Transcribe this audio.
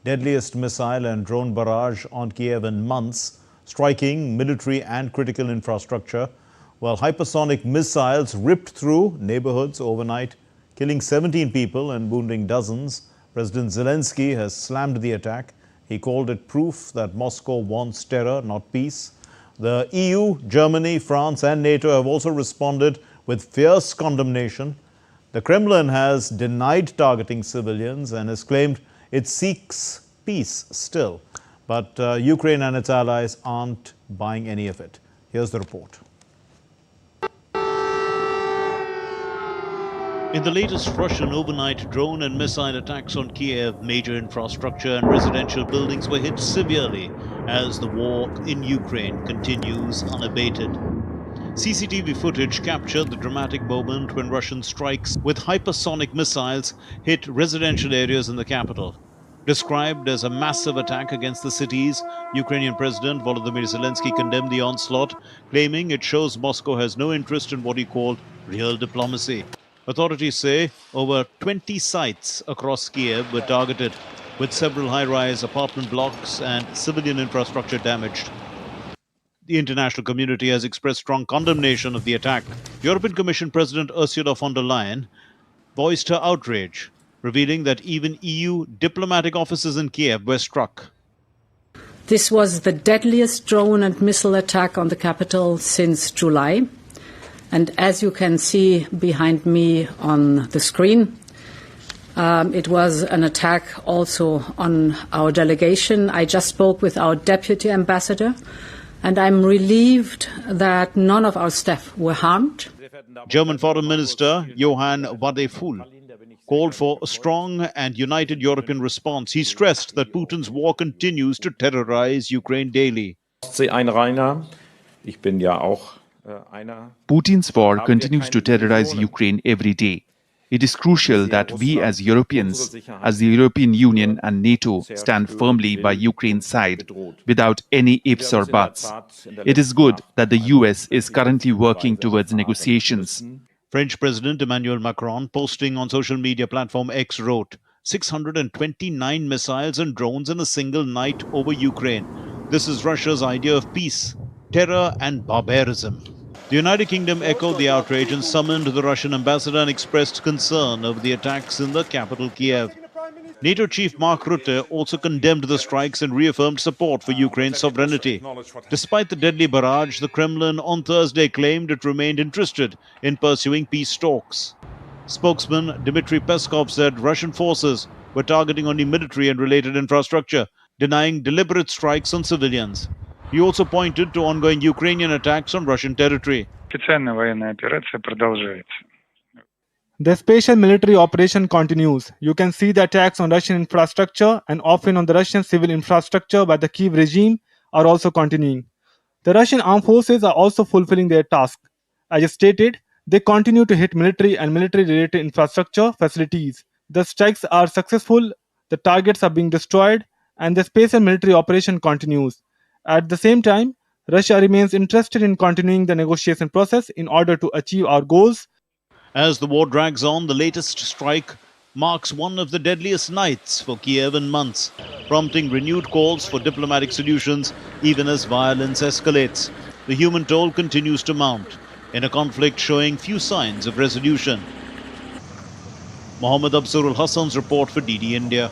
deadliest missile and drone barrage on Kyiv in months, striking military and critical infrastructure, while hypersonic missiles ripped through neighborhoods overnight, killing 17 people and wounding dozens. President Zelensky has slammed the attack. He called it proof that Moscow wants terror, not peace. The EU, Germany, France and NATO have also responded with fierce condemnation. The Kremlin has denied targeting civilians and has claimed it seeks peace still. But Ukraine and its allies aren't buying any of it. Here's the report. In the latest Russian overnight drone and missile attacks on Kyiv, major infrastructure and residential buildings were hit severely as the war in Ukraine continues unabated. CCTV footage captured the dramatic moment when Russian strikes with hypersonic missiles hit residential areas in the capital. Described as a massive attack against the cities, Ukrainian President Volodymyr Zelensky condemned the onslaught, claiming it shows Moscow has no interest in what he called real diplomacy. Authorities say over 20 sites across Kyiv were targeted, with several high-rise apartment blocks and civilian infrastructure damaged. The international community has expressed strong condemnation of the attack. European Commission President Ursula von der Leyen voiced her outrage, revealing that even EU diplomatic offices in Kyiv were struck. This was the deadliest drone and missile attack on the capital since July. And as you can see behind me on the screen, it was an attack also on our delegation. I just spoke with our deputy ambassador, and I'm relieved that none of our staff were harmed. German Foreign Minister Johann Wadephul called for a strong and united European response. He stressed that Putin's war continues to terrorize Ukraine daily. Putin's war continues to terrorize Ukraine every day. It is crucial that we as Europeans, as the European Union and NATO, stand firmly by Ukraine's side without any ifs or buts. It is good that the US is currently working towards negotiations. French President Emmanuel Macron, posting on social media platform X, wrote, 629 missiles and drones in a single night over Ukraine. This is Russia's idea of peace, terror and barbarism. The United Kingdom echoed the outrage and summoned the Russian ambassador and expressed concern over the attacks in the capital Kyiv. NATO chief Mark Rutte also condemned the strikes and reaffirmed support for Ukraine's sovereignty. Despite the deadly barrage, the Kremlin on Thursday claimed it remained interested in pursuing peace talks. Spokesman Dmitry Peskov said Russian forces were targeting only military and related infrastructure, denying deliberate strikes on civilians. He also pointed to ongoing Ukrainian attacks on Russian territory. The special military operation continues. You can see the attacks on Russian infrastructure and often on the Russian civil infrastructure by the Kyiv regime are also continuing. The Russian armed forces are also fulfilling their task. As stated, they continue to hit military and military-related infrastructure facilities. The strikes are successful, the targets are being destroyed, and the special military operation continues. At the same time, Russia remains interested in continuing the negotiation process in order to achieve our goals. As the war drags on, the latest strike marks one of the deadliest nights for Kyiv in months, prompting renewed calls for diplomatic solutions even as violence escalates. The human toll continues to mount in a conflict showing few signs of resolution. Mohammad Absurul Hassan's report for DD India.